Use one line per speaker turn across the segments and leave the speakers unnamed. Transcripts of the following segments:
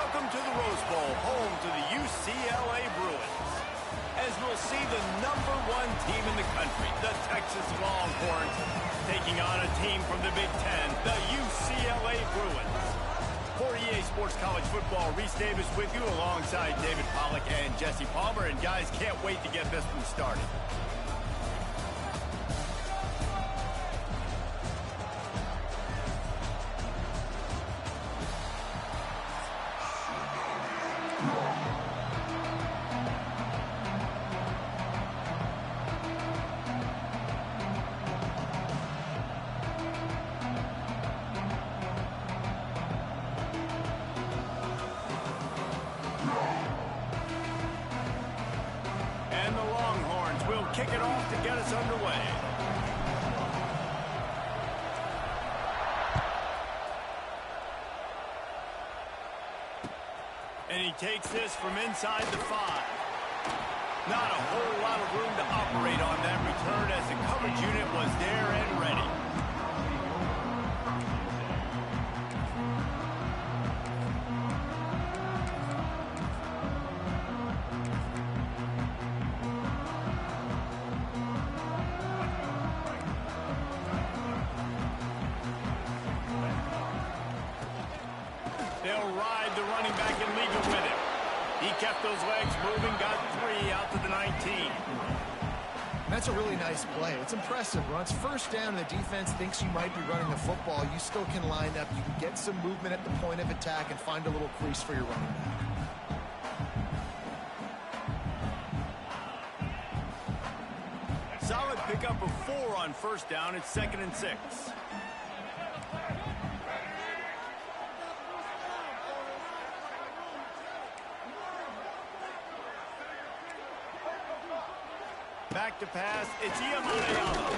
Welcome to the Rose Bowl, home to the UCLA Bruins. As we'll see the #1 team in the country, the Texas Longhorns, taking on a team from the Big Ten, the UCLA Bruins. For EA Sports College Football, Reese Davis with you alongside David Pollack and Jesse Palmer. And guys, can't wait to get this one started. And the Longhorns will kick it off to get us underway. And he takes this from inside the 5. Not a whole lot of room to operate on that return as the coverage unit was there and ready. They'll ride the running back and leave it with him. He kept those legs moving, got 3 out to the 19.
That's a really nice play. It's impressive. When it's first down and the defense thinks you might be running the football, you still can line up. You can get some movement at the point of attack and find a little crease for your running back.
Solid pickup of 4 on first down. It's 2nd and 6. Back to pass, it's Iamaleava.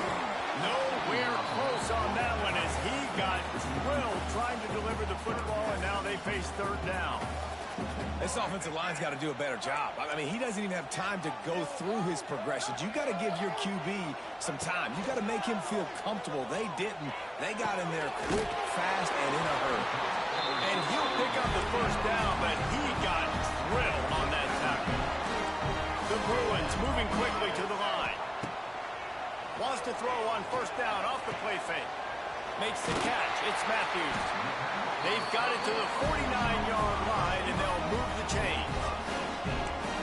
Nowhere close on that one as he got drilled trying to deliver the football, and now they face 3rd down.
This offensive line's got to do a better job. I mean, he doesn't even have time to go through his progressions. You got to give your QB some time. You got to make him feel comfortable. They didn't. They got in there quick, fast, and in a hurry.
And he'll pick up the 1st down, but he got drilled on that tackle. The Bruins moving quickly to the line. Wants to throw on 1st down off the play fake. Makes the catch. It's Matthews. They've got it to the 49-yard line, and they'll move the chains.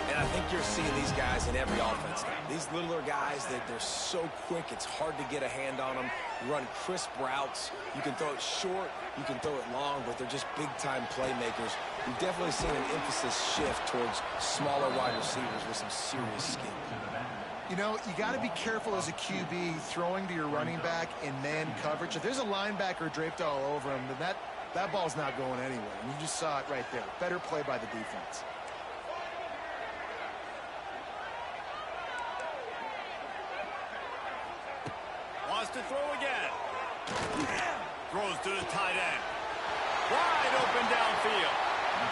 And I think you're seeing these guys in every offense now. These littler guys, they're so quick, it's hard to get a hand on them. Run crisp routes. You can throw it short, you can throw it long, but they're just big-time playmakers. We've definitely seen an emphasis shift towards smaller wide receivers with some serious skill.
You know, you got to be careful as a QB throwing to your running back in man coverage. If there's a linebacker draped all over him, then that ball's not going anywhere. And you just saw it right there. Better play by the defense.
Wants to throw again. Throws to the tight end. Wide open downfield.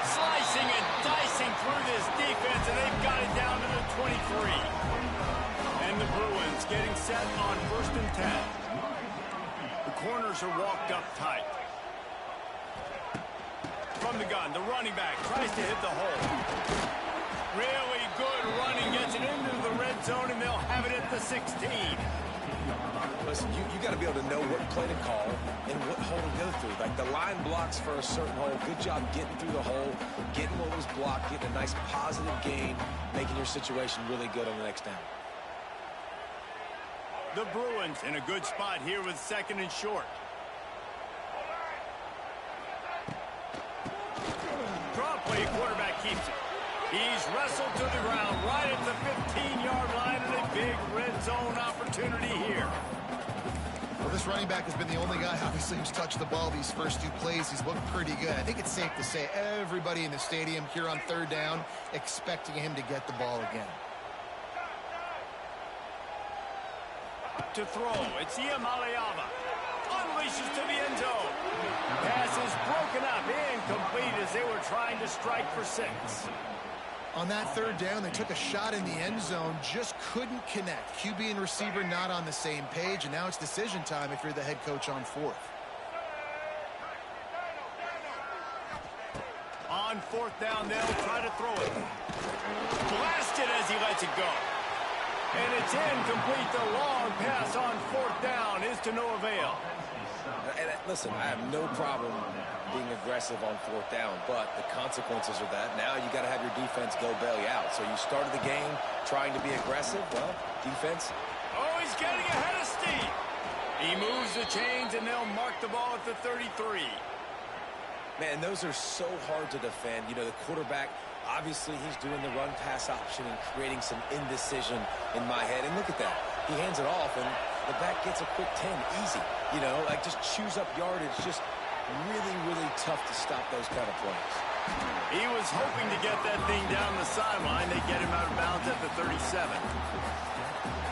Slicing and dicing through this defense, and they've got it down to the 23. And the Bruins getting set on 1st and 10. The corners are walked up tight. From the gun, the running back tries to hit the hole. Really good running, gets it into the red zone, and they'll have it at the 16.
Listen, you got to be able to know what play to call and what hole to go through. Like the line blocks for a certain hole. Good job getting through the hole, getting what was blocked, getting a nice positive gain, making your situation really good on the next down.
The Bruins in a good spot here with 2nd and short. Draw play, quarterback keeps it. He's wrestled to the ground right at the 15-yard line, and a big red zone opportunity here.
Well, this running back has been the only guy, obviously, who's touched the ball these first 2 plays. He's looked pretty good. I think it's safe to say everybody in the stadium here on 3rd down expecting him to get the ball again.
To throw, it's Iamaleava. Unleashes to the end zone. Pass is broken up, incomplete as they were trying to strike for 6.
On that 3rd down, they took a shot in the end zone, just couldn't connect. QB and receiver not on the same page, and now it's decision time if you're the head coach on 4th.
On fourth down, they'll try to throw it. Blasted as he lets it go. And it's incomplete. The long pass on fourth down is to no avail.
And listen, I have no problem being aggressive on fourth down, but the consequences are that now you got to have your defense go bail you out. So you started the game trying to be aggressive. Well, defense.
Oh, he's getting ahead of steam. He moves the chains, and they'll mark the ball at the 33.
Man, those are so hard to defend. You know, the quarterback, obviously he's doing the run-pass option and creating some indecision in my head. And look at that. He hands it off, and the back gets a quick 10. Easy. You know, like just chews up yardage. Just really, really tough to stop those kind of plays.
He was hoping to get that thing down the sideline. They get him out of bounds at the 37.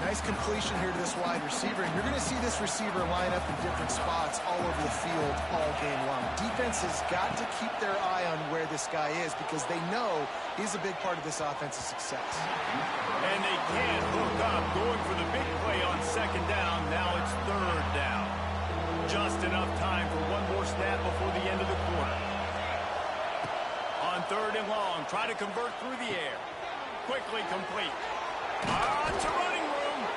Nice completion here to this wide receiver, and you're going to see this receiver line up in different spots all over the field all game long. Defense has got to keep their eye on where this guy is because they know he's a big part of this offense's success.
And they can't hook up, going for the big play on second down. Now it's third down. Just enough time for one more snap before the end of the quarter. On third and long, try to convert through the air. Quickly complete. To running room.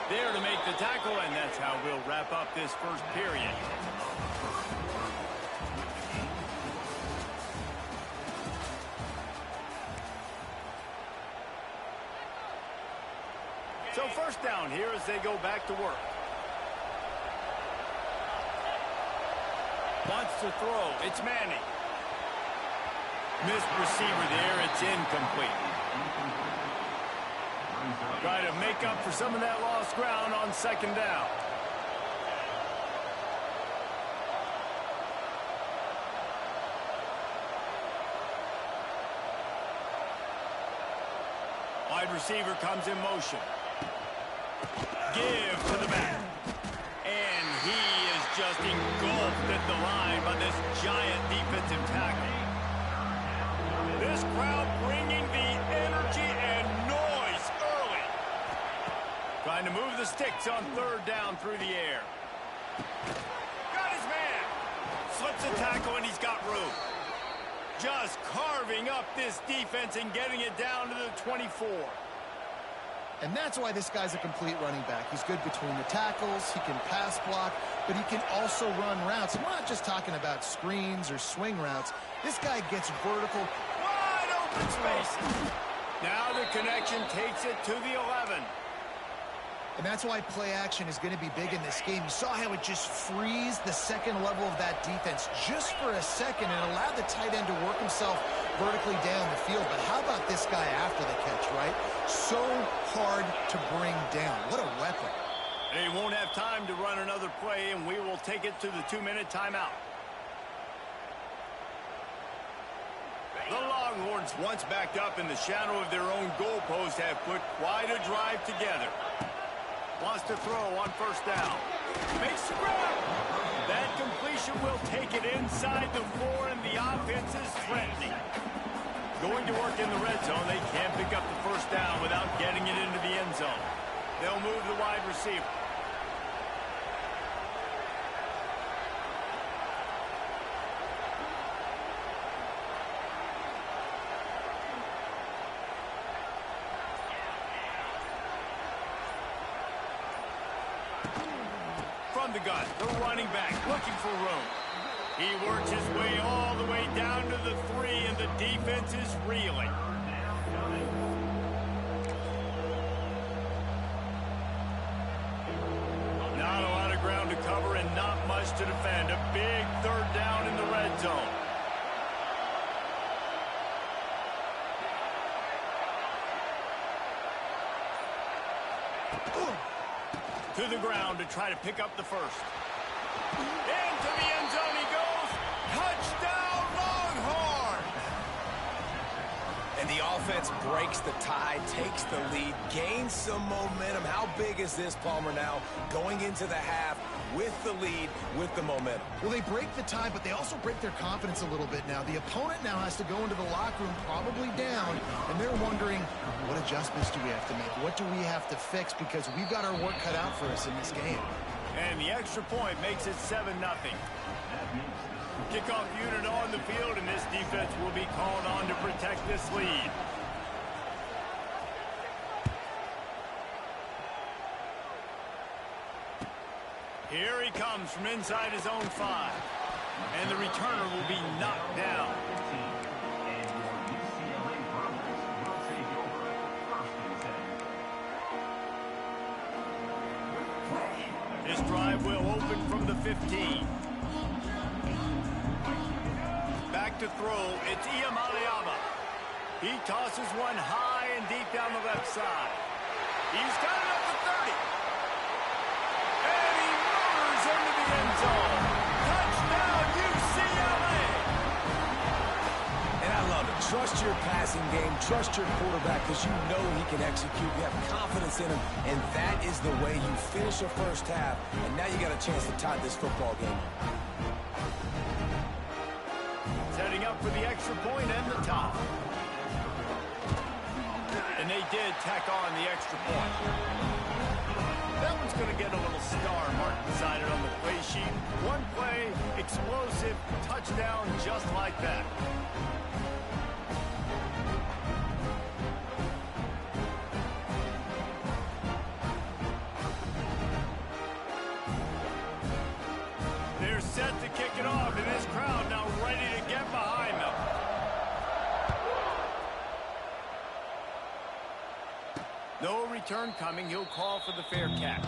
There to make the tackle, and that's how we'll wrap up this first period. So first down here as they go back to work. Wants to throw. It's Manning. Missed receiver there. It's incomplete. Try to make up for some of that lost ground on second down. Wide receiver comes in motion. Give to the back. And he is just engulfed at the line by this giant defensive tackle. This crowd bringing the energy and noise early. Trying to move the sticks on third down through the air. Got his man. Slips a tackle and he's got room. Just carving up this defense and getting it down to the 24.
And that's why this guy's a complete running back. He's good between the tackles, he can pass block, but he can also run routes. And we're not just talking about screens or swing routes. This guy gets vertical.
Wide open space. Now the connection takes it to the 11.
And that's why play action is going to be big in this game. You saw how it just frees the second level of that defense just for a second and allowed the tight end to work himself vertically down the field. But how about this guy after the catch, right? So hard to bring down. What a weapon.
They won't have time to run another play, and we will take it to the 2-minute timeout. The Longhorns, once backed up in the shadow of their own goalpost, have put quite a drive together. Wants to throw on first down. Makes the grab. That completion will take it inside the 4, and the offense is threatening. Going to work in the red zone, they can't pick up the first down without getting it into the end zone. They'll move the wide receiver. From the gun, the running back looking for room. He works his way all the way down to the 3, and the defense is reeling. Not a lot of ground to cover and not much to defend. A big third down in the red zone. To the ground to try to pick up the first. Into the end zone he goes. Touchdown, Longhorn!
And the offense breaks the tie, takes the lead, gains some momentum. How big is this, Palmer, now going into the half with the lead, with the momentum?
Well, they break the tie, but they also break their confidence a little bit now. The opponent now has to go into the locker room probably down, and they're wondering, what adjustments do we have to make? What do we have to fix? Because we've got our work cut out for us in this game.
And the extra point makes it 7-0. Kickoff unit on the field, and this defense will be called on to protect this lead. Here he comes from inside his own 5. And the returner will be knocked down. This drive will open from the 15. Back to throw, it's Iamaleava. He tosses one high and deep down the left side. He's got it up to 30. And he murders into the end zone. Touchdown, UCLA!
And I love it. Trust your passing game. Trust your quarterback because you know he can execute. You have confidence in him. And that is the way you finish a first half. And now you got a chance to tie this football game.
Setting up for the extra point and the tie. And they did tack on the extra point. That one's going to get a little star mark beside it on the play sheet. One play, explosive, touchdown just like that. They're set to kick it off, and this crowd now ready to get behind them. No return coming. He'll call for the fair catch.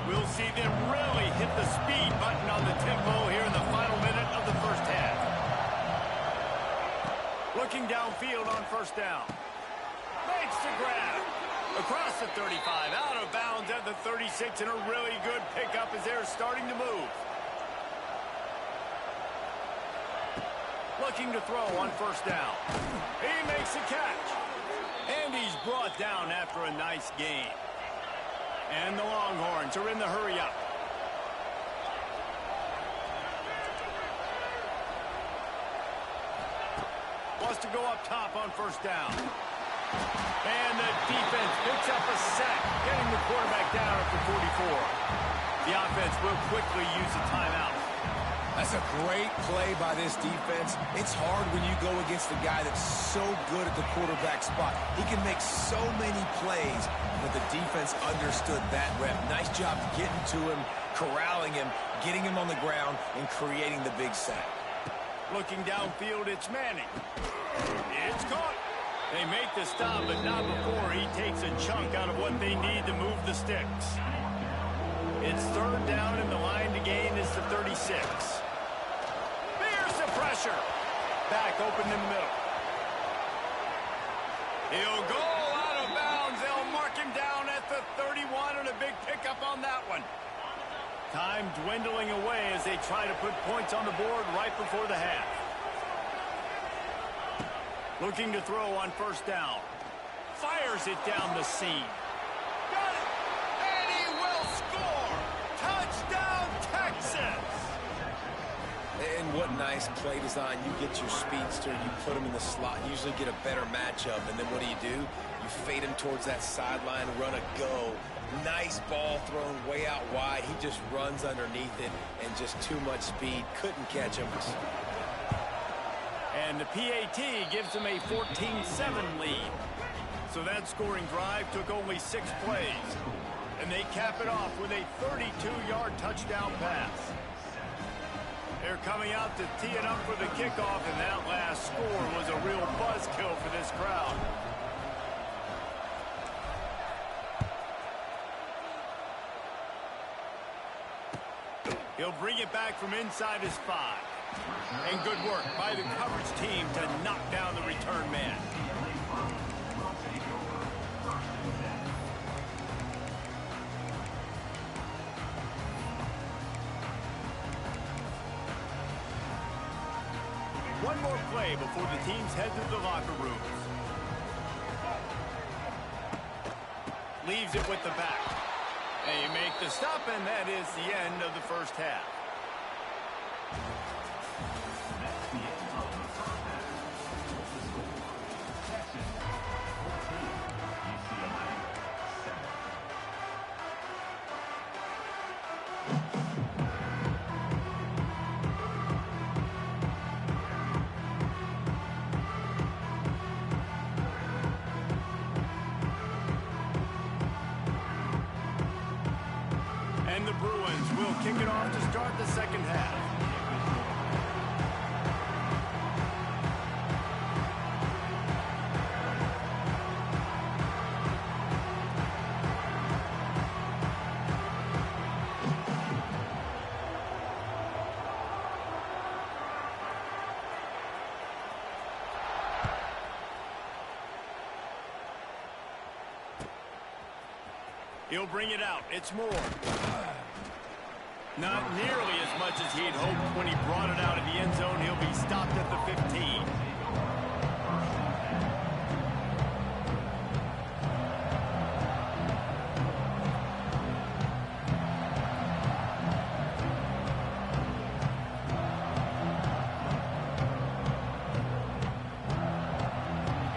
We'll see them really hit the speed button on the tempo here in the final minute of the first half. Looking downfield on first down. Makes the grab. Across the 35, out of bounds at the 36, and a really good pickup as they're starting to move. Looking to throw on first down. He makes the catch. And he's brought down after a nice gain. And the Longhorns are in the hurry-up. Wants to go up top on first down. And the defense picks up a sack, getting the quarterback down at the 44. The offense will quickly use a timeout.
That's a great play by this defense. It's hard when you go against a guy that's so good at the quarterback spot. He can make so many plays, but the defense understood that rep. Nice job getting to him, corralling him, getting him on the ground, and creating the big sack.
Looking downfield, it's Manning. It's caught. They make the stop, but not before he takes a chunk out of what they need to move the sticks. It's third down, and the line to gain is the 36. There's the pressure. Back open in the middle. He'll go out of bounds. They'll mark him down at the 31, and a big pickup on that one. Time dwindling away as they try to put points on the board right before the half. Looking to throw on first down. Fires it down the seam. Got it! And he will score! Touchdown, Texas!
And what nice play design. You get your speedster, you put him in the slot, usually get a better matchup, and then what do? You fade him towards that sideline, run a go. Nice ball thrown way out wide. He just runs underneath it, and just too much speed. Couldn't catch him.
And the PAT gives them a 14-7 lead. So that scoring drive took only 6 plays. And they cap it off with a 32-yard touchdown pass. They're coming out to tee it up for the kickoff, and that last score was a real buzzkill for this crowd. He'll bring it back from inside his 5. And good work by the coverage team to knock down the return man. One more play before the teams head to the locker rooms. Leaves it with the back. They make the stop, and that is the end of the first half. kick it off to start the second half. He'll bring it out. It's more. Not nearly as much as he'd hoped when he brought it out of the end zone. He'll be stopped at the 15.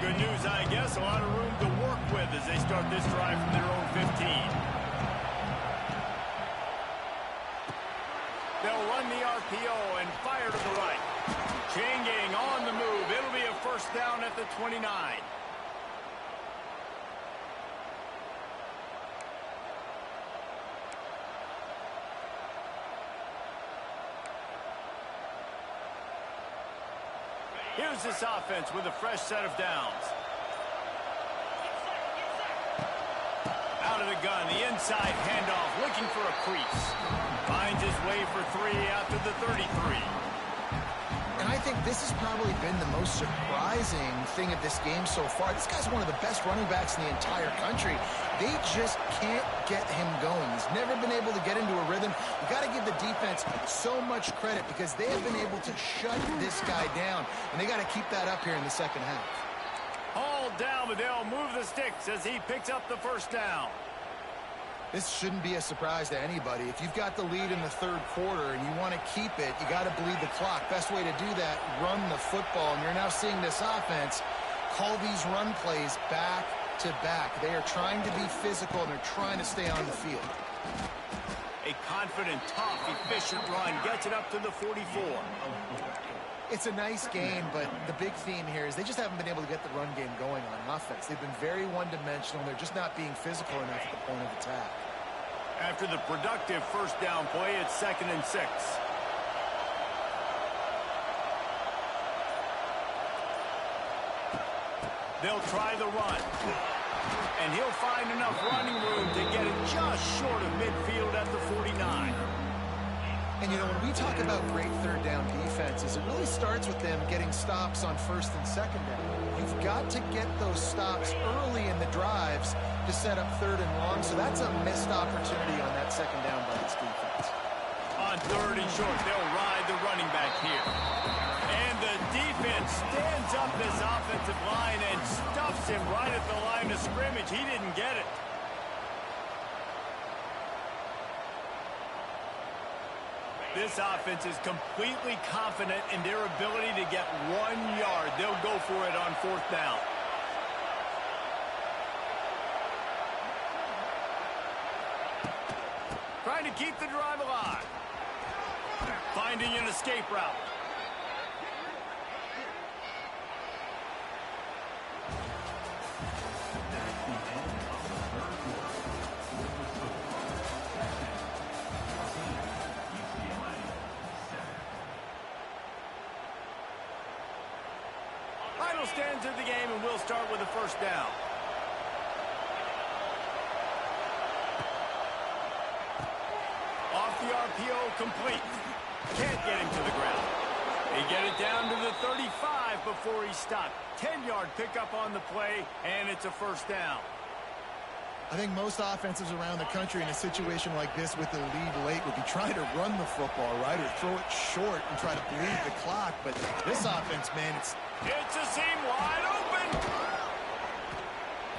Good news, I guess. A lot of room to work with as they start this drive from their own 15. They'll run the RPO and fire to the right. Chain gang on the move. It'll be a first down at the 29. Here's this offense with a fresh set of downs. Out of the gun, the inside handoff, looking for a crease. Finds his way for 3 out to the 33.
And I think this has probably been the most surprising thing of this game so far. This guy's one of the best running backs in the entire country. They just can't get him going. He's never been able to get into a rhythm. You've got to give the defense so much credit because they have been able to shut this guy down. And they got to keep that up here in the second half.
Hauled down, but they'll move the sticks as he picks up the first down.
This shouldn't be a surprise to anybody. If you've got the lead in the third quarter and you want to keep it, you got to bleed the clock. Best way to do that, run the football. And you're now seeing this offense call these run plays back to back. They are trying to be physical, and they're trying to stay on the field.
A confident, tough, efficient run gets it up to the 44.
It's a nice game, but the big theme here is they just haven't been able to get the run game going on offense. They've been very one-dimensional. They're just not being physical enough at the point of attack.
After the productive first down play, it's 2nd and 6. They'll try the run. And he'll find enough running room to get it just short of midfield at the 49.
And, you know, when we talk about great third down defenses, it really starts with them getting stops on first and second down. You've got to get those stops early in the drives to set up third and long, so that's a missed opportunity on that second down by this defense.
On 3rd and short, they'll ride the running back here. And the defense stands up this offensive line and stuffs him right at the line of scrimmage. He didn't get it. This offense is completely confident in their ability to get 1 yard. They'll go for it on 4th down. Trying to keep the drive alive. Finding an escape route. Final stands of the game, and we'll start with the first down. Off the RPO, complete. Can't get him to the ground. They get it down to the 35 before he's stopped. 10-yard pickup on the play, and it's a first down.
I think most offenses around the country in a situation like this with the lead late would be trying to run the football, right, or throw it short and try to bleed the clock. But this offense, man, it's
a seam wide open.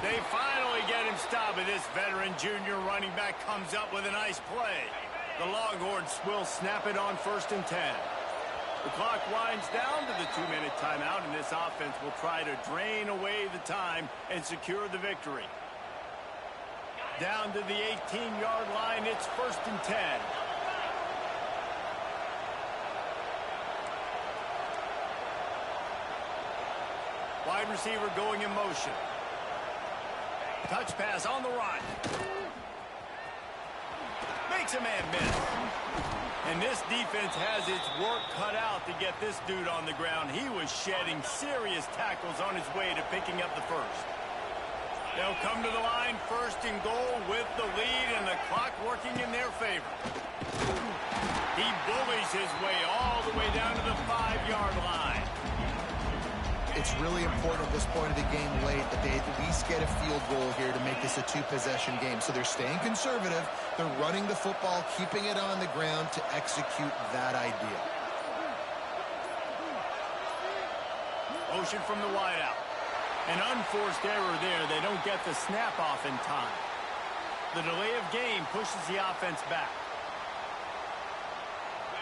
They finally get him stopped, but this veteran junior running back comes up with a nice play. The Longhorns will snap it on 1st and 10. The clock winds down to the 2-minute timeout, and this offense will try to drain away the time and secure the victory. Down to the 18-yard line, it's 1st and 10. Wide receiver going in motion. Touch pass on the run. Makes a man miss. And this defense has its work cut out to get this dude on the ground. He was shedding serious tackles on his way to picking up the first. They'll come to the line, first and goal with the lead and the clock working in their favor. He bullies his way all the way down to the 5-yard line.
It's really important at this point of the game late that they at least get a field goal here to make this a 2-possession game. So they're staying conservative. They're running the football, keeping it on the ground to execute that idea.
Motion from the wideout. An unforced error there. They don't get the snap off in time. The delay of game pushes the offense back.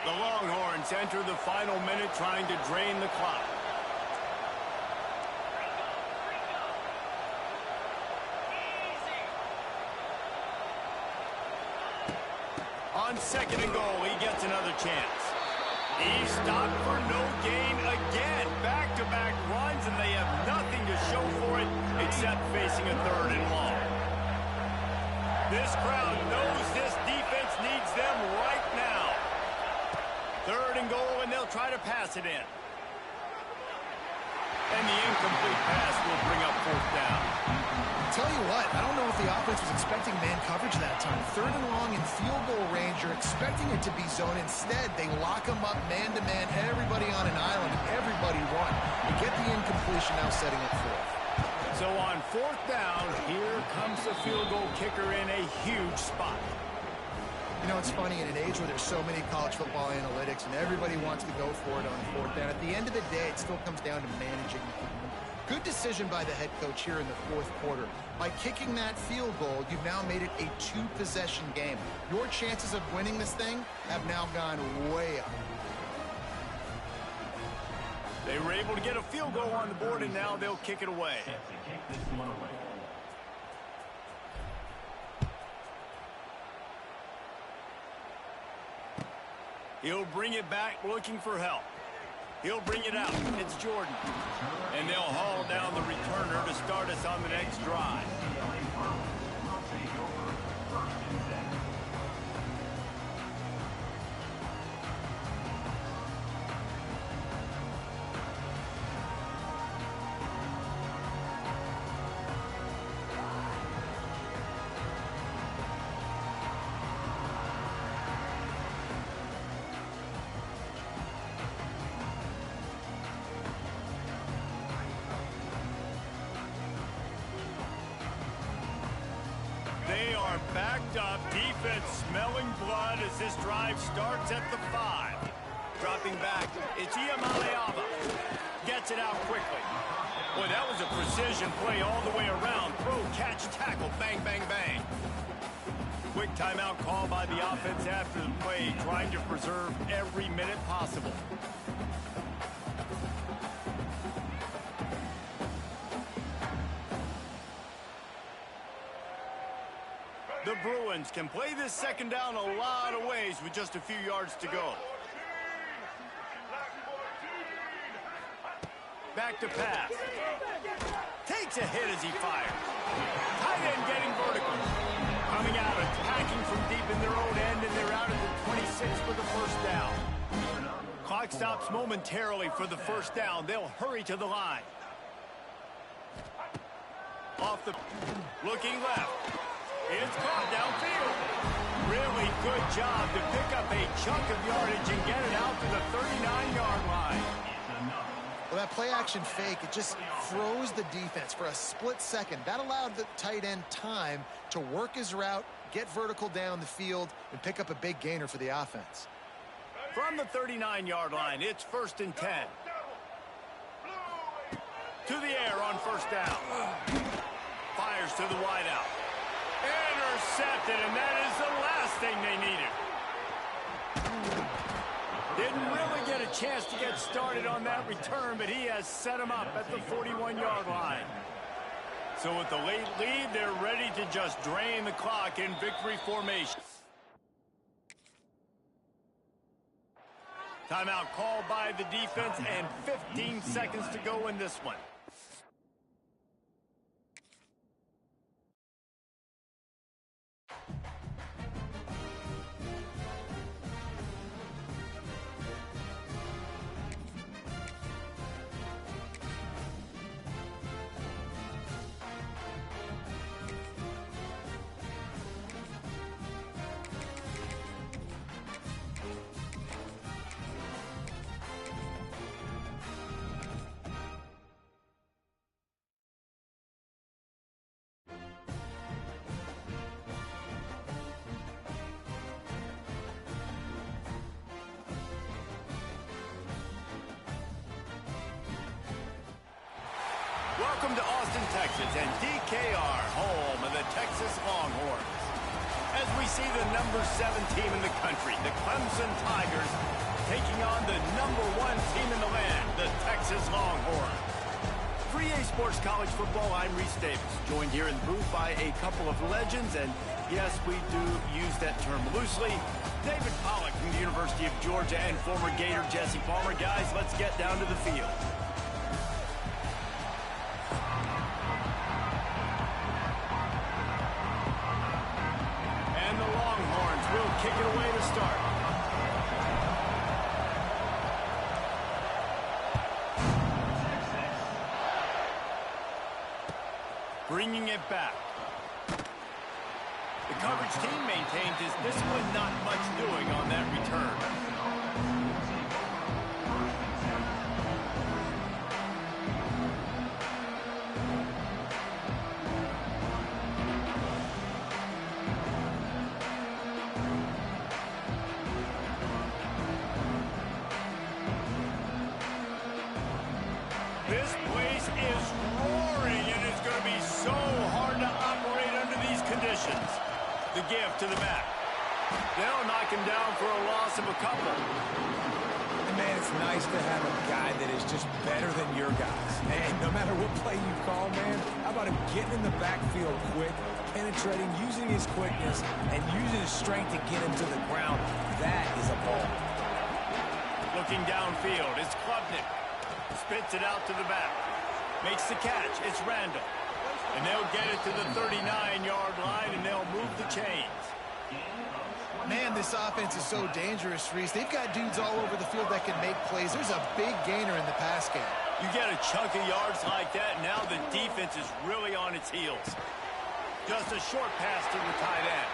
The Longhorns enter the final minute trying to drain the clock. On second and goal, he gets another chance. He's stopped for no gain again. Back-to-back runs, and they have nothing to show for it except facing a third and long. This crowd knows this defense needs them right now. Third and goal, and they'll try to pass it in. And the incomplete pass will bring up fourth down.
Tell you what, I don't know if the offense was expecting man coverage that time. Third and long in field goal range, you're expecting it to be zone. Instead, they lock them up man-to-man, everybody on an island, everybody won. They get the incompletion, now setting it fourth.
So on fourth down, here comes the field goal kicker in a huge spot.
You know, it's funny, in an age where there's so many college football analytics and everybody wants to go for it on fourth down, at the end of the day, it still comes down to managing the game. Good decision by the head coach here in the fourth quarter. By kicking that field goal, you've now made it a 2-possession game. Your chances of winning this thing have now gone way up.
They were able to get a field goal on the board, and now they'll kick it away. He'll bring it back looking for help. He'll bring it out. It's Jordan. And they'll haul down the returner to start us on the next drive. They are backed up, defense smelling blood as this drive starts at the 5. Dropping back, it's Iamaleava. Gets it out quickly. Boy, that was a precision play all the way around. Throw, catch, tackle, bang, bang, bang. Quick timeout call by the offense after the play, trying to preserve every minute possible. The Bruins can play this second down a lot of ways with just a few yards to go. Back to pass. Takes a hit as he fires. Tight end getting vertical. Coming out, attacking from deep in their own end, and they're out at the 26 for the first down. Clock stops momentarily for the first down. They'll hurry to the line. Off the... Looking left. It's caught downfield. Really good job to pick up a chunk of yardage and get it out to the 39-yard line.
Well, that play-action fake, it just froze the defense for a split second. That allowed the tight end time to work his route, get vertical down the field, and pick up a big gainer for the offense.
From the 39-yard line, it's 1st and 10. To the air on first down. Fires to the wideout. Intercepted, and that is the last thing they needed. Didn't really get a chance to get started on that return, but he has set him up at the 41-yard line. So with the late lead, they're ready to just drain the clock in victory formation. Timeout called by the defense, and 15 seconds to go in this one. Welcome to Austin, Texas, and DKR, home of the Texas Longhorns. As we see the number 7 team in the country, the Clemson Tigers, taking on the number 1 team in the land, the Texas Longhorns. For EA Sports College Football, I'm Reese Davis, joined here in the booth by a couple of legends, and yes, we do use that term loosely. David Pollack from the University of Georgia and former Gator Jesse Palmer. Guys, let's get down to the field. And the Longhorns will kick it away to start. Bringing it back. The coverage team maintains his discipline, not much doing on that return. This place is roaring, and it's going to be so hard to operate under these conditions. The give to the back. They'll knock him down for a loss of a couple.
And man, it's nice to have a guy that is just better than your guys. And no matter what play you call, man, how about him getting in the backfield quick, penetrating, using his quickness, and using his strength to get him to the ground. That is a ball.
Looking downfield, it's Klubnik. Spits it out to the back. Makes the catch. It's Randall. And they'll get it to the 39-yard line, and they'll move the chains.
Man, this offense is so dangerous, Reese. They've got dudes all over the field that can make plays. There's a big gainer in the pass game.
You get a chunk of yards like that, now the defense is really on its heels. Just a short pass to the tight end.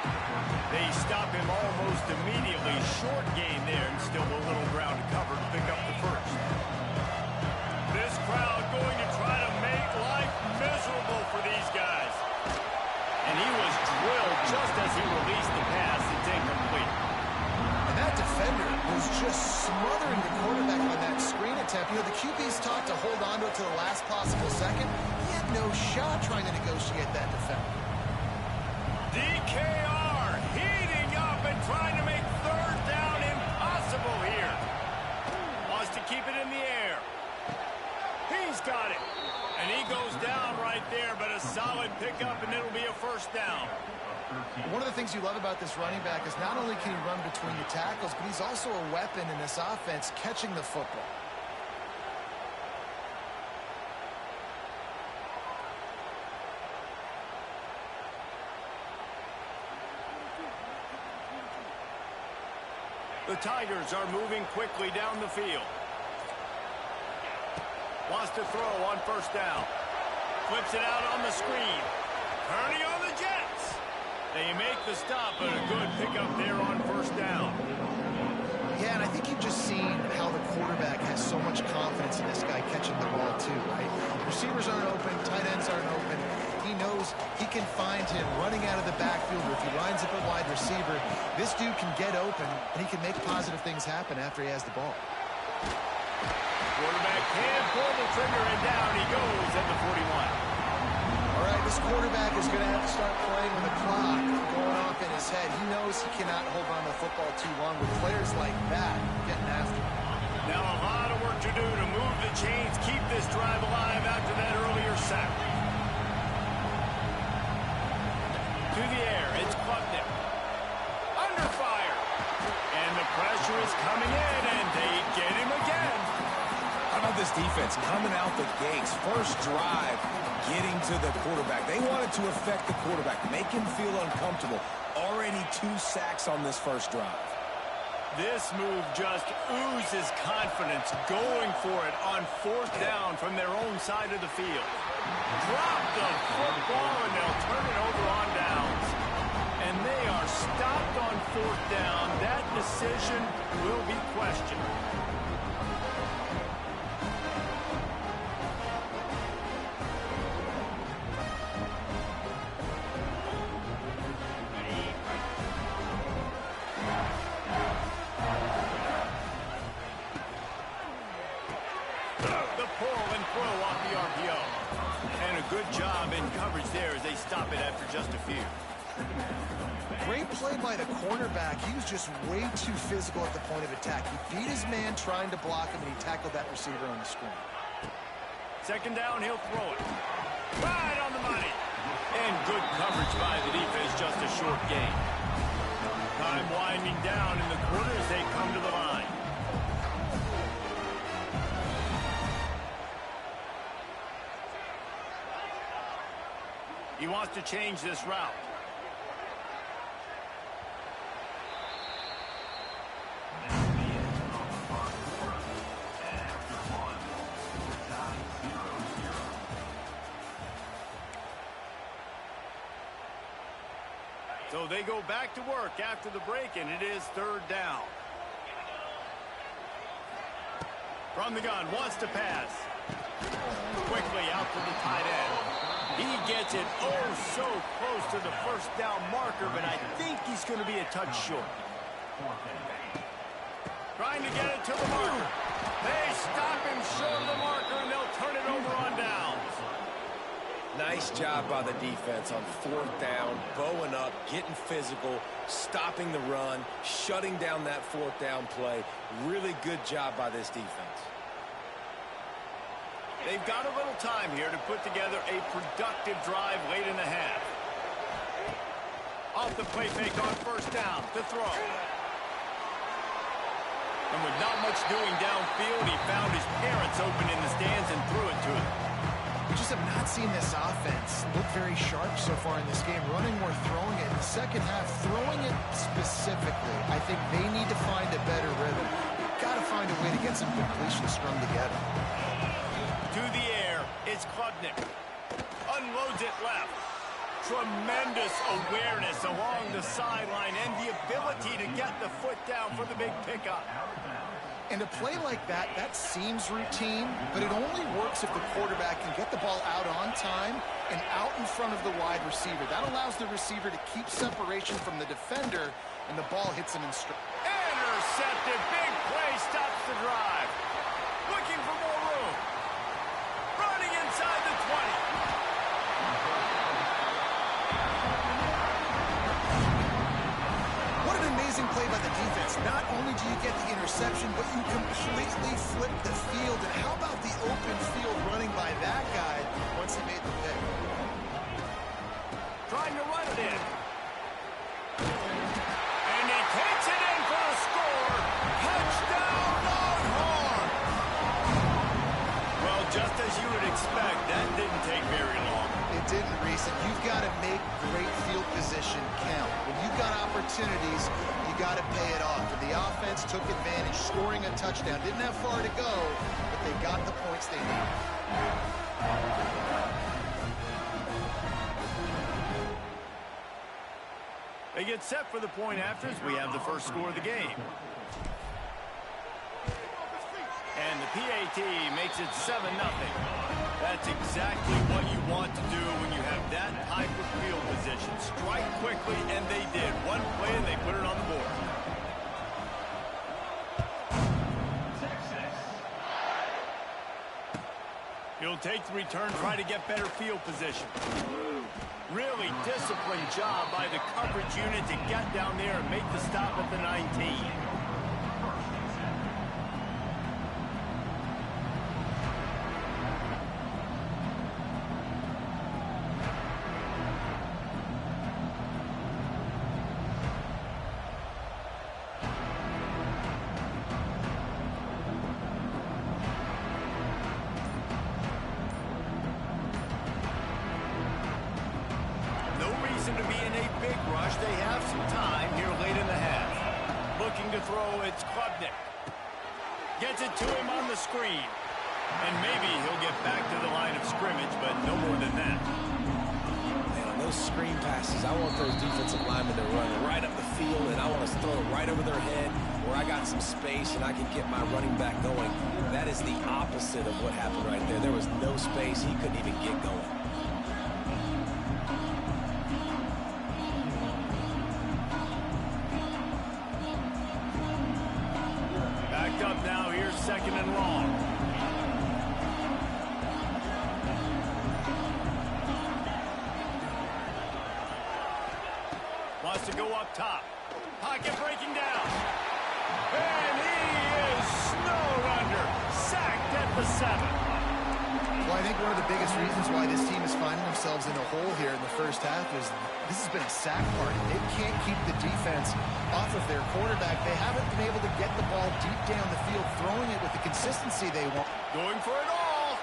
They stop him almost immediately. Short gain there, and still a little ground to cover to pick up the first. This crowd going to try to make life miserable for these guys. And he was drilled just as he released the pass. It's incomplete.
And that defender was just smothering the quarterback on that screen attempt. You know, the QB's taught to hold on to it to the last possible second. He had no shot trying to negotiate that defender.
DKR heating up and trying to make third down impossible here. Wants to keep it in the air. He's got it. And he goes down right there, but a solid pickup, and it'll be a first down.
One of the things you love about this running back is not only can he run between the tackles, but he's also a weapon in this offense catching the football.
The Tigers are moving quickly down the field. Wants to throw on first down. Flips it out on the screen. Turning on the Jets. They make the stop, but a good pickup there on first down.
Yeah, and I think you've just seen how the quarterback has so much confidence in this guy catching the ball too, right? Receivers aren't open, tight ends aren't open. He knows he can find him running out of the backfield, or if he lines up a wide receiver, this dude can get open, and he can make positive things happen after he has the ball.
Quarterback can pull the trigger, and down he goes at the 41.
All right, this quarterback is going to have to start playing with the clock going off in his head. He knows he cannot hold on to the football too long with players like that getting after him.
Now a lot of work to do to move the chains, keep this drive alive after that earlier sack. To the air, it's Klubnik. Under fire. And the pressure is coming in, and they get him again.
How about this defense coming out the gates? First drive, getting to the quarterback. They wanted to affect the quarterback, make him feel uncomfortable. Already 2 sacks on this first drive.
This move just oozes confidence, going for it on fourth down from their own side of the field. Drop the football, and they'll turn it over on downs. And they are stopped on fourth down. That decision will be questioned. The pull and throw off the RPO. Good job in coverage there as they stop it after just a few.
Great play by the cornerback. He was just way too physical at the point of attack. He beat his man trying to block him, and he tackled that receiver on the screen.
Second down, he'll throw it. Right on the money. And good coverage by the defense, just a short gain. Time winding down in the quarter as they come to the line. He wants to change this route. So they go back to work after the break, and it is third down. From the gun, wants to pass. Quickly out to the tight end. He gets it so close to the first down marker, but I think he's going to be a touch short. Trying to get it to the marker. They stop him short of the marker, and they'll turn it over on downs.
Nice job by the defense on fourth down, bowing up, getting physical, stopping the run, shutting down that fourth down play. Really good job by this defense.
They've got a little time here to put together a productive drive late in the half. Off the play fake on first down to throw. And with not much doing downfield, he found his parents open in the stands and threw it to them.
We just have not seen this offense look very sharp so far in this game. Running or throwing it. In the second half, throwing it specifically, I think they need to find a better rhythm. You've got to find a way to get some completions strung together.
To the air, it's Klubnik. Unloads it left. Tremendous awareness along the sideline and the ability to get the foot down for the big pickup.
And a play like that, that seems routine, but it only works if the quarterback can get the ball out on time and out in front of the wide receiver. That allows the receiver to keep separation from the defender, and the ball hits him in stride.
Intercepted. Big play stops the drive. Looking for more room. Running inside the 20.
What an amazing play by the defense. Not only do you get the interception, but you completely flip the field. And how about the open field running by that guy once he made the pick?
Trying to run it in. And he takes it in for a score. Touchdown, Longhorn! Well, just as you would expect, that didn't take very long.
It didn't, Reese. And you've got to make great field position count. When you've got opportunities, you got to pay it off. And the offense took advantage, scoring a touchdown. Didn't have far to go, but they got the points they needed.
They get set for the point after as we have the first score of the game. And the PAT makes it 7-0. That's exactly what you want to do when you have that type of field position. Strike quickly, and they did. One play, and they put it on the board. He'll take the return, try to get better field position. Really disciplined job by the coverage unit to get down there and make the stop at the 19. To be in a big rush. They have some time here late in the half. Looking to throw, it's Klubnik. Gets it to him on the screen. And maybe he'll get back to the line of scrimmage, but no more than that.
Man, on those screen passes, I want those defensive linemen to run right up the field, and I want to throw it right over their head where I got some space and I can get my running back going. That is the opposite of what happened right there. There was no space. He couldn't even get going.
Up now, here's second and long. to go up top. Pocket breaking down. And he is snowed under. Sacked at the 7.
Well, I think one of the biggest reasons why this team is finding themselves in a hole here in the first half is this has been a sack party. They can't keep the defense off of their quarterback. They haven't been able to get the ball deep down the field, throwing it with the consistency they want.
Going for it all.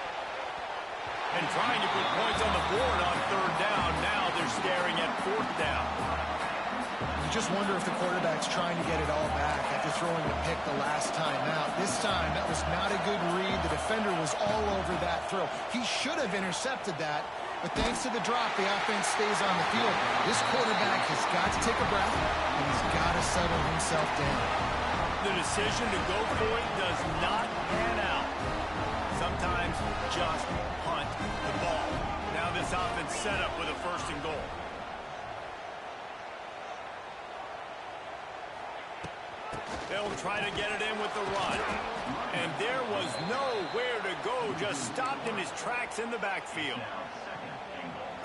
And trying to put points on the board on 3rd down. Now they're staring at 4th down.
You just wonder if the quarterback's trying to get it all back after throwing a pick the last time out. This time, that was not a good read. The defender was all over that throw. He should have intercepted that, but thanks to the drop, the offense stays on the field. This quarterback has got to take a breath, and he's got to settle himself down.
The decision to go for it does not pan out. Sometimes just punt the ball. Now this offense set up with a 1st and goal. They'll try to get it in with the run. And there was nowhere to go, just stopped in his tracks in the backfield.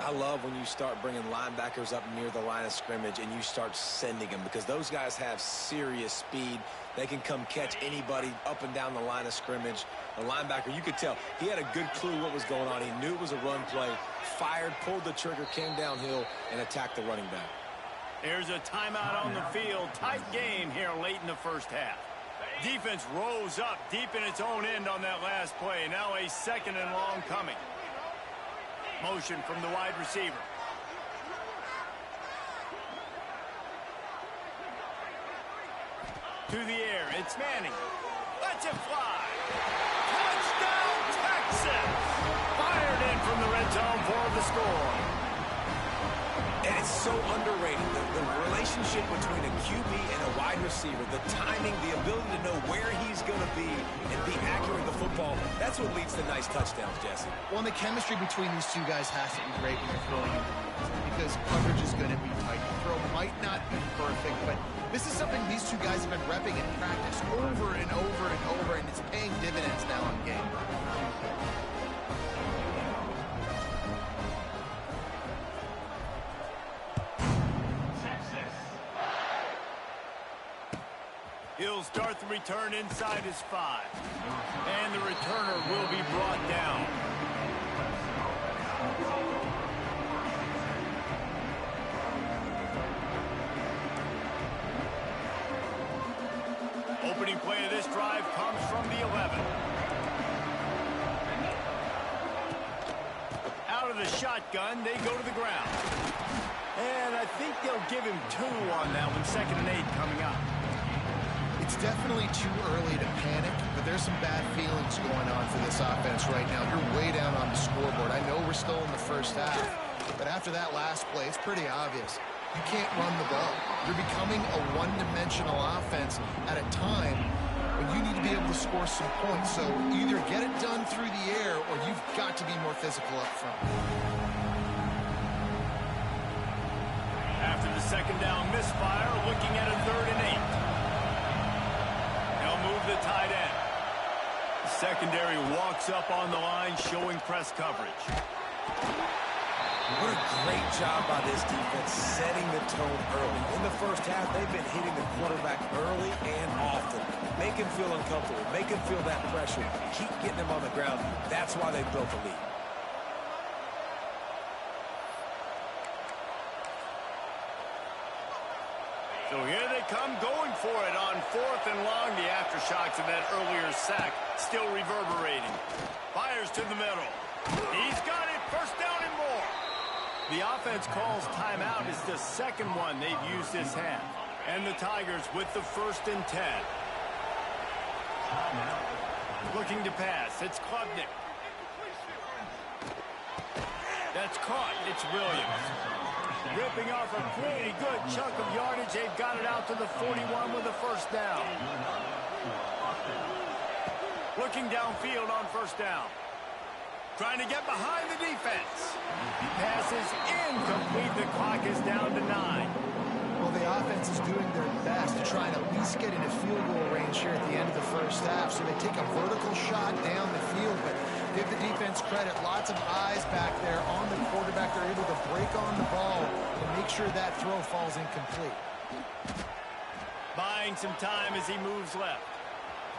I love when you start bringing linebackers up near the line of scrimmage and you start sending them, because those guys have serious speed. They can come catch anybody up and down the line of scrimmage. The linebacker, you could tell, he had a good clue what was going on. He knew it was a run play, fired, pulled the trigger, came downhill, and attacked the running back.
There's a timeout on the field. Tight game here late in the first half. Defense rose up deep in its own end on that last play. Now a 2nd and long coming. Motion from the wide receiver. To the air, it's Manning. Lets it fly. Touchdown, Texas! Fired in from the red zone for the score.
And it's so underrated, the relationship between a QB and a wide receiver, the timing, the ability to know where he's going to be and be accurate with the football, that's what leads to nice touchdowns, Jesse.
Well, and the chemistry between these two guys has to be great when they're throwing into the end, because coverage is going to be tight. The throw might not be perfect, but this is something these two guys have been repping in practice over and over and over, and it's paying dividends now in game.
He'll start the return inside his 5. And the returner will be brought down. Opening play of this drive comes from the 11. Out of the shotgun, they go to the ground. And I think they'll give him 2 on that one. 2nd and 8 coming up.
It's definitely too early to panic, but there's some bad feelings going on for this offense right now. You're way down on the scoreboard. I know we're still in the first half, but after that last play, it's pretty obvious. You can't run the ball. You're becoming a one-dimensional offense at a time when you need to be able to score some points. So either get it done through the air or you've got to be more physical up front.
After the 2nd down misfire, looking at a 3rd and 8. Move the tight end. The secondary walks up on the line, showing press coverage.
What a great job by this defense setting the tone early. In the first half, they've been hitting the quarterback early and often. Make him feel uncomfortable. Make him feel that pressure. Keep getting him on the ground. That's why they built the lead.
So here they come going for it on 4th and long. The aftershocks of that earlier sack still reverberating. Fires to the middle. He's got it. 1st down and more. The offense calls timeout. It's the 2nd one they've used this half. And the Tigers with the 1st and 10. Looking to pass. It's Klubnik. That's caught. It's Williams. Ripping off a pretty good chunk of yardage. They've got it out to the 41 with a 1st down. Looking downfield on 1st down. Trying to get behind the defense. Passes incomplete. The clock is down to 9.
Well, the offense is doing their best to try and at least get into field goal range here at the end of the first half. So they take a vertical shot down the field, but Give the defense credit. Lots of eyes back there on the quarterback. They're able to break on the ball and make sure that throw falls incomplete.
Buying some time as he moves left.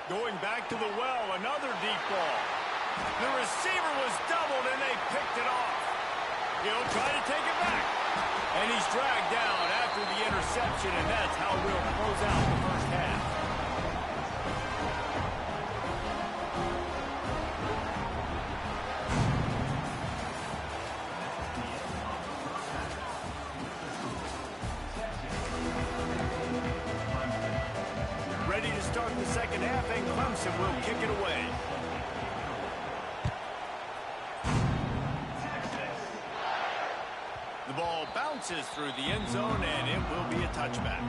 Going back to the well, another deep ball. The receiver was doubled, and they picked it off. He'll try to take it back. And he's dragged down after the interception, and that's how we'll close out the first half. Ready to start the second half, and Clemson will kick it away. The ball bounces through the end zone, and it will be a touchback.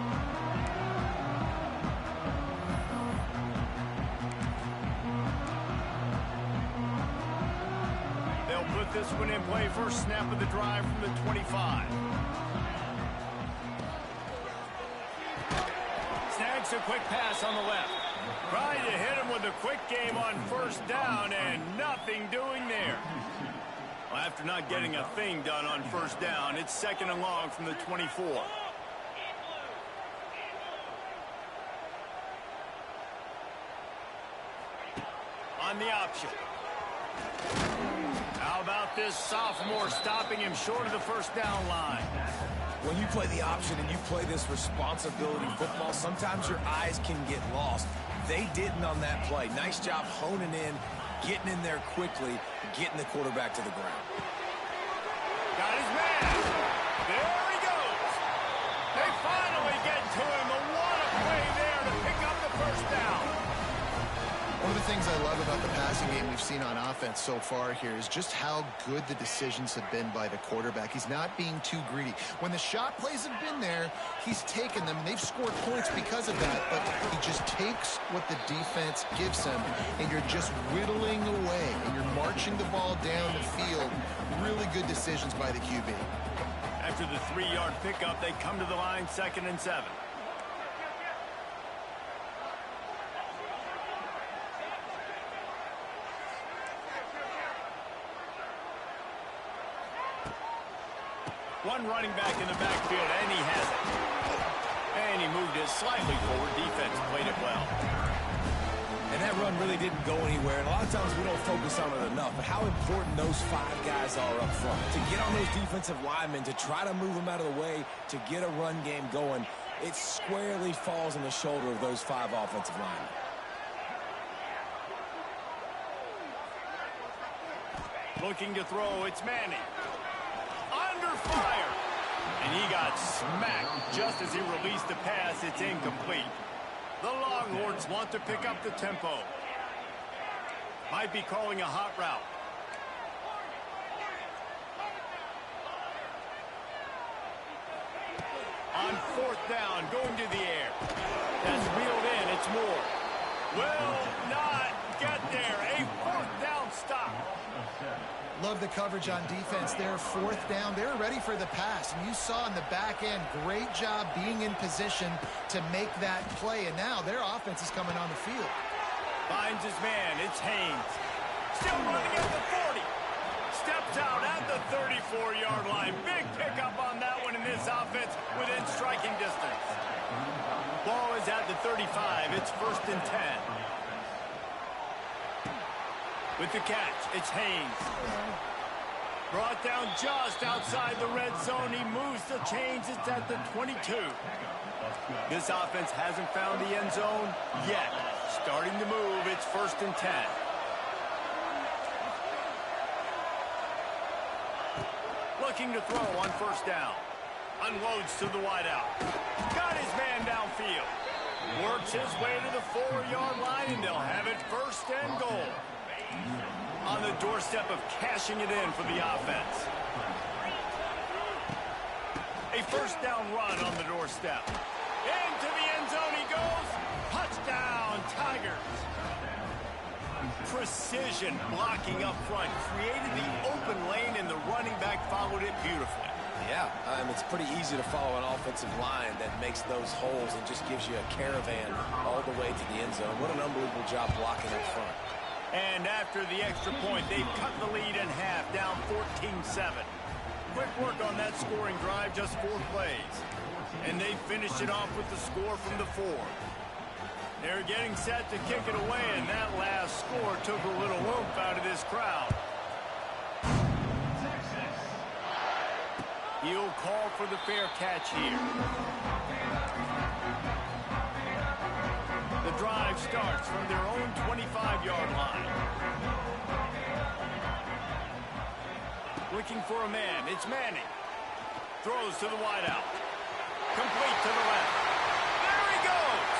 They'll put this one in play. First snap of the drive from the 25. Snags a quick pass on the left. Trying to hit him with a quick game on first down, and nothing doing there. Well, after not getting a thing done on first down, it's second and long from the 24. On the option. How about this sophomore stopping him short of the first down line?
When you play the option and you play this responsibility football, sometimes your eyes can get lost. They didn't on that play. Nice job honing in, getting in there quickly, getting the quarterback to the ground.
Got his man. There he goes. They finally get to him. What a play there to pick up the first down.
One of the things I love about the passing game we've seen on offense so far here is just how good the decisions have been by the quarterback. He's not being too greedy. When the shot plays have been there, he's taken them, and they've scored points because of that, but he just takes what the defense gives him, and you're just whittling away, and you're marching the ball down the field. Really good decisions by the QB.
After the 3-yard pickup, they come to the line, 2nd and 7. One running back in the backfield, and he has it. And he moved it slightly forward. Defense played it well.
And that run really didn't go anywhere. And a lot of times we don't focus on it enough. But how important those 5 guys are up front. To get on those defensive linemen, to try to move them out of the way, to get a run game going, it squarely falls on the shoulder of those 5 offensive linemen.
Looking to throw, it's Manning. Under fire. And he got smacked just as he released the pass. It's incomplete. The Longhorns want to pick up the tempo. Might be calling a hot route. On 4th down, going to the air. That's reeled in. It's Moore. Will not get there. A 4th down stop.
Love the coverage on defense there. 4th down. They're ready for the pass. And you saw in the back end, great job being in position to make that play. And now their offense is coming on the field.
Finds his man. It's Haynes. Still running at the 40. Steps out at the 34-yard line. Big pickup on that one in this offense within striking distance. Ball is at the 35. It's 1st and 10. With the catch, it's Haynes. Brought down just outside the red zone. He moves the chains. It's at the 22. This offense hasn't found the end zone yet. Starting to move. It's 1st and 10. Looking to throw on 1st down. Unloads to the wideout. Got his man downfield. Works his way to the 4-yard line, and they'll have it 1st and goal. On the doorstep of cashing it in for the offense. A 1st down run on the doorstep. Into the end zone he goes. Touchdown, Tigers. Precision blocking up front. Created the open lane, and the running back followed it beautifully.
Yeah, it's pretty easy to follow an offensive line that makes those holes and just gives you a caravan all the way to the end zone. What an unbelievable job blocking up front.
And after the extra point, they've cut the lead in half, down 14-7. Quick work on that scoring drive, just 4 plays. And they finished it off with the score from the 4. They're getting set to kick it away, and that last score took a little oomph out of this crowd. He'll call for the fair catch here. The drive starts from their own 25-yard line. Looking for a man. It's Manning. Throws to the wideout. Complete to the left. There he goes.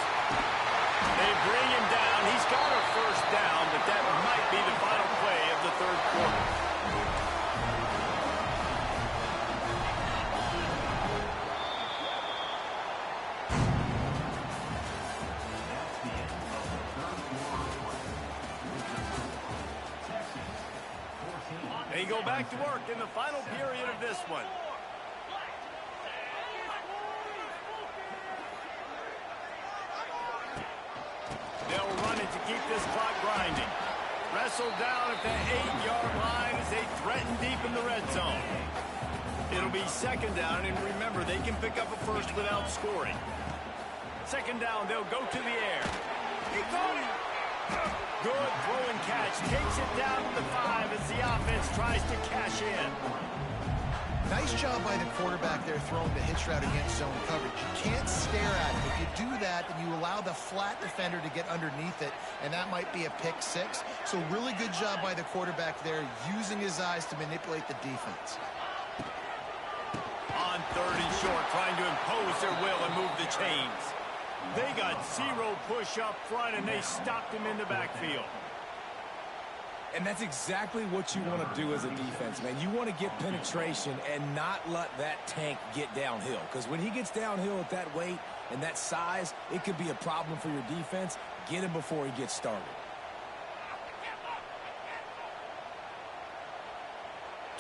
They bring him down. He's got a first down, but that might be the final play of the third quarter. They go back to work in the final period of this one. They'll run it to keep this clock grinding. Wrestled down at the 8-yard line as they threaten deep in the red zone. It'll be second down, and remember, they can pick up a first without scoring. Second down, they'll go to the air. He caught it. Good throw and catch. Takes it down to the 5 as the offense tries to cash in.
Nice job by the quarterback there throwing the hitch route against zone coverage. You can't stare at it. If you do that, then you allow the flat defender to get underneath it, and that might be a pick 6. So really good job by the quarterback there, using his eyes to manipulate the defense.
On 3rd and short, trying to impose their will and move the chains. They got 0 push up front, and they stopped him in the backfield.
And that's exactly what you want to do as a defense, man. You want to get penetration and not let that tank get downhill. Because when he gets downhill at that weight and that size, it could be a problem for your defense. Get him before he gets started.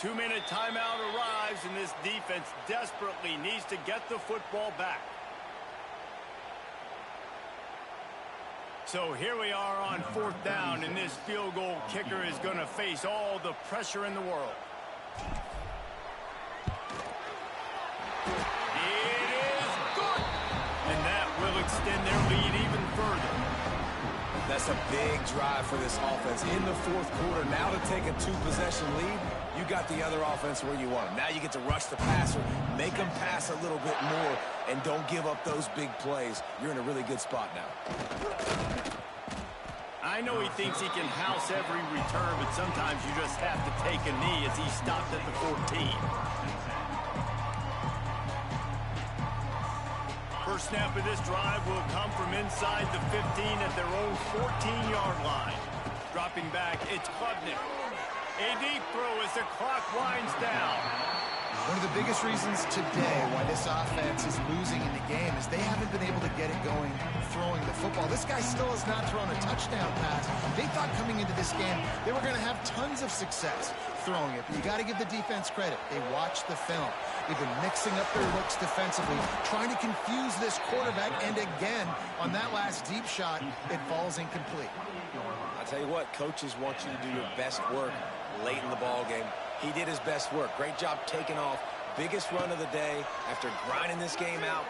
2-minute timeout arrives, and this defense desperately needs to get the football back. So here we are on 4th down, and this field goal kicker is going to face all the pressure in the world. It is good! And that will extend their lead even further.
That's a big drive for this offense in the 4th quarter. Now to take a 2-possession lead, you got the other offense where you want them. Now you get to rush the passer, make them pass a little bit more, and don't give up those big plays. You're in a really good spot now.
I know he thinks he can house every return, but sometimes you just have to take a knee as he stopped at the 14. First snap of this drive will come from inside the 15 at their own 14-yard line. Dropping back, it's Klubnik. A deep throw as the clock winds down.
One of the biggest reasons today why this offense is losing in the game is they haven't been able to get it going throwing the football. This guy still has not thrown a touchdown pass. They thought coming into this game they were going to have tons of success throwing it. But you got to give the defense credit. They watched the film. They've been mixing up their looks defensively, trying to confuse this quarterback. And again, on that last deep shot, it falls incomplete.
I'll tell you what, coaches want you to do your best work late in the ball game. He did his best work. Great job taking off. Biggest run of the day after grinding this game out,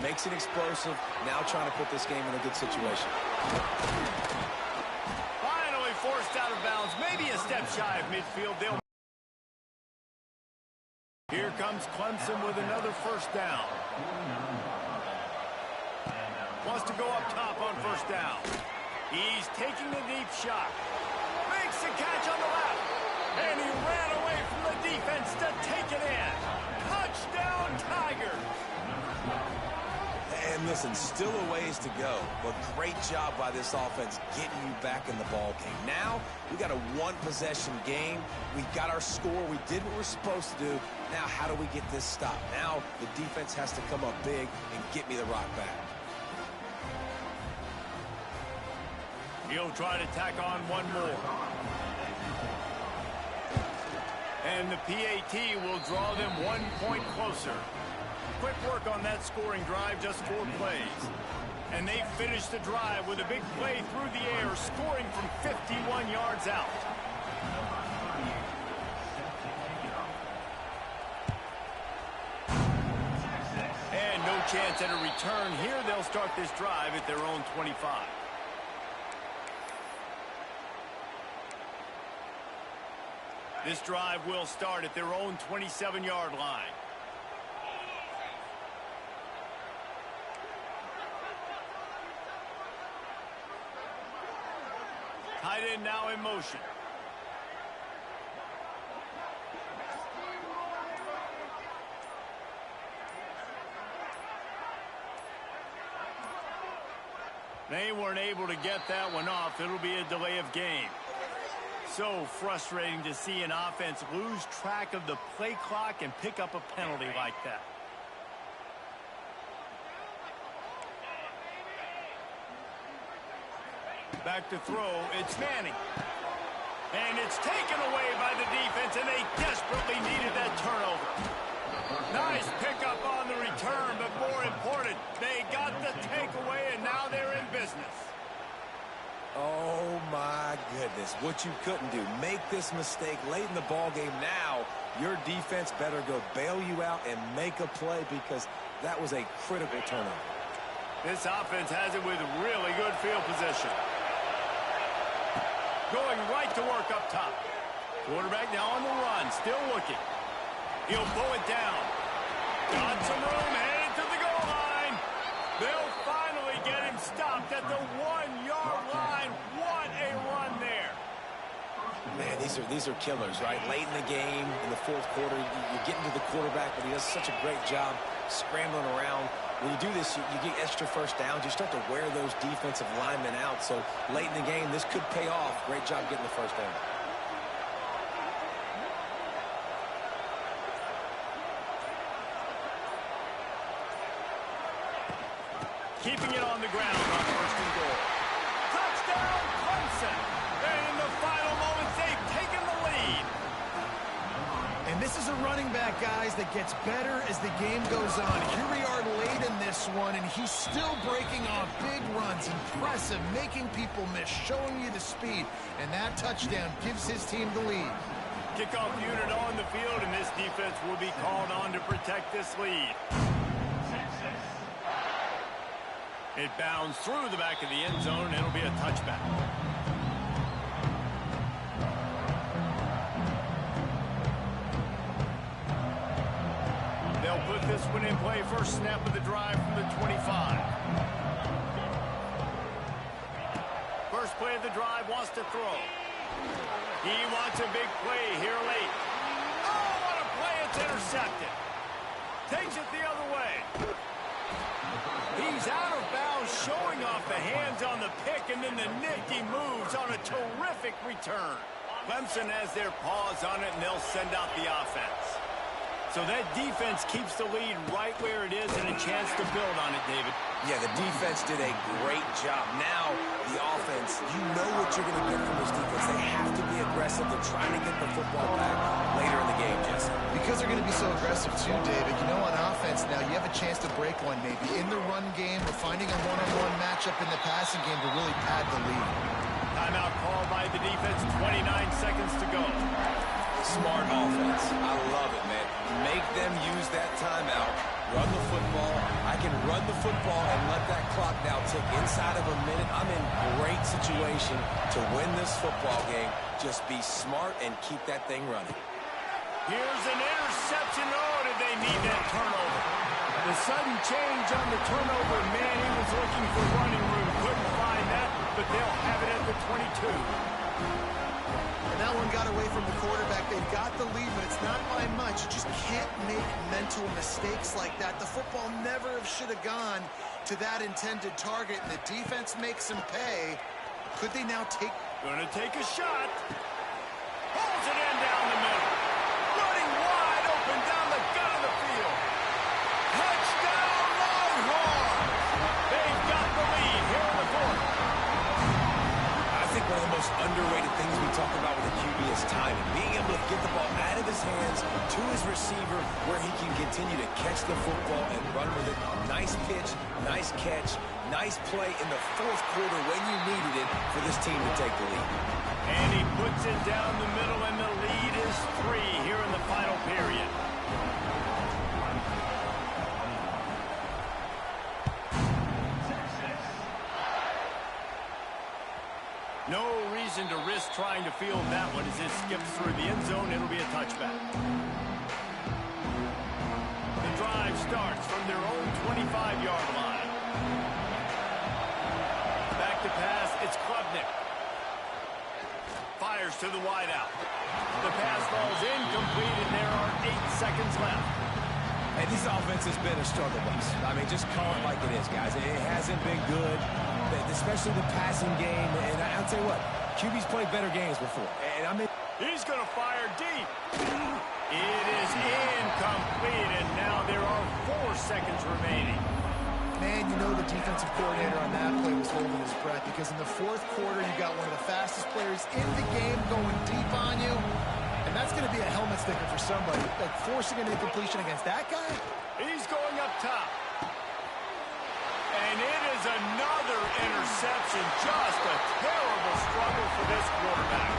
makes it explosive. Now trying to put this game in a good situation.
Finally forced out of bounds. Maybe a step shy of midfield. Here comes Clemson with another first down. Wants to go up top on first down. He's taking the deep shot. Makes the catch on the left. And he ran away from the defense to take it in. Touchdown, Tigers.
And listen, still a ways to go, but great job by this offense getting you back in the ball game. Now, we got a 1-possession game. We got our score. We did what we're supposed to do. Now, how do we get this stopped? Now, the defense has to come up big and get me the rock back.
He'll try to tack on one more. And the PAT will draw them 1 point closer. Quick work on that scoring drive, just 4 plays. And they finish the drive with a big play through the air, scoring from 51 yards out. And no chance at a return here. They'll start this drive at their own 25. This drive will start at their own 27-yard line. Tight end now in motion. They weren't able to get that one off. It'll be a delay of game. So frustrating to see an offense lose track of the play clock and pick up a penalty like that. Back to throw, it's Manning. And it's taken away by the defense, and they desperately needed that turnover. Nice pickup on the return, but more important, they got the takeaway, and now they're in business.
Oh, my goodness. What you couldn't do. Make this mistake late in the ball game. Now, your defense better go bail you out and make a play because that was a critical turnover.
This offense has it with really good field position. Going right to work up top. Quarterback now on the run, still looking. He'll pull it down. Got some room, headed to the goal line. They'll finally get him stopped at the 1-yard line. What a run there.
Man, these are killers, right? Late in the game, in the fourth quarter, you get into the quarterback, but he does such a great job scrambling around. When you do this, you get extra first downs. You start to wear those defensive linemen out. So late in the game, this could pay off. Great job getting the first down.
Keeping it on the ground on first and goal. Touchdown, Clemson. And in the final moments, they've taken the lead.
And this is a running back, guys, that gets better as the game goes on. Here we are late in this one, and he's still breaking off big runs. Impressive, making people miss, showing you the speed. And that touchdown gives his team the lead.
Kickoff unit on the field, and this defense will be called on to protect this lead. It bounds through the back of the end zone, and it'll be a touchback. They'll put this one in play. First snap of the drive from the 25. First play of the drive, wants to throw. He wants a big play here late. Oh, what a play. It's intercepted. Takes it the other way. He's out of bounds, showing off the hands on the pick, and then the nifty moves on a terrific return. Clemson has their paws on it, and they'll send out the offense. So that defense keeps the lead right where it is and a chance to build on it, David.
Yeah, the defense did a great job. Now, the offense, you know what you're going to get from this defense. They have to be aggressive. They're trying to get the football back later in the game, Jesse.
Because they're going to be so aggressive too, David. You know, on offense now, you have a chance to break one maybe. In the run game or finding a one-on-one matchup in the passing game to really pad the lead.
Timeout called by the defense, 29 seconds to go.
Smart offense. I love it, man. Make them use that timeout. Run the football. I can run the football and let that clock now tick inside of a minute. I'm in great situation to win this football game. Just be smart and keep that thing running.
Here's an interception. Oh, did they need that turnover? The sudden change on the turnover. Man, he was looking for running room. Couldn't find that, but they'll have it at the 22.
And that one got away from the quarterback. They've got the lead, but it's not by much. You just can't make mental mistakes like that. The football never should have gone to that intended target, and the defense makes them pay. Could they now take...
Gonna take a shot. Pulls it in down the middle. Running wide open down the gut of the field. Touchdown, Longhorns! They've got the lead here in the fourth.
I think one of the most underrated things we talk about with a QB is timing. Being able to get the ball out of his hands to his receiver where he can continue to catch the football and run with it. Nice pitch, nice catch. Nice play in the fourth quarter when you needed it for this team to take the lead.
And he puts it down the middle, and the lead is 3 here in the final period. No reason to risk trying to field that one as it skips through the end zone. It'll be a touchback. The drive starts from their own 25-yard line. Back to pass, it's Klubnik. Fires to the wideout. The pass falls incomplete, and there are 8 seconds left.
And this offense has been a struggle bus. I mean, just call it like it is, guys. It hasn't been good, especially the passing game. And I'll tell you what, QB's played better games before. And
He's going to fire deep. It is incomplete, and now there are 4 seconds remaining.
Man, you know the defensive coordinator on that play was holding his breath, because in the fourth quarter, you got one of the fastest players in the game going deep on you. And that's going to be a helmet sticker for somebody. Like, forcing an incompletion against that guy?
He's going up top. And it is another interception. Just a terrible struggle for this quarterback.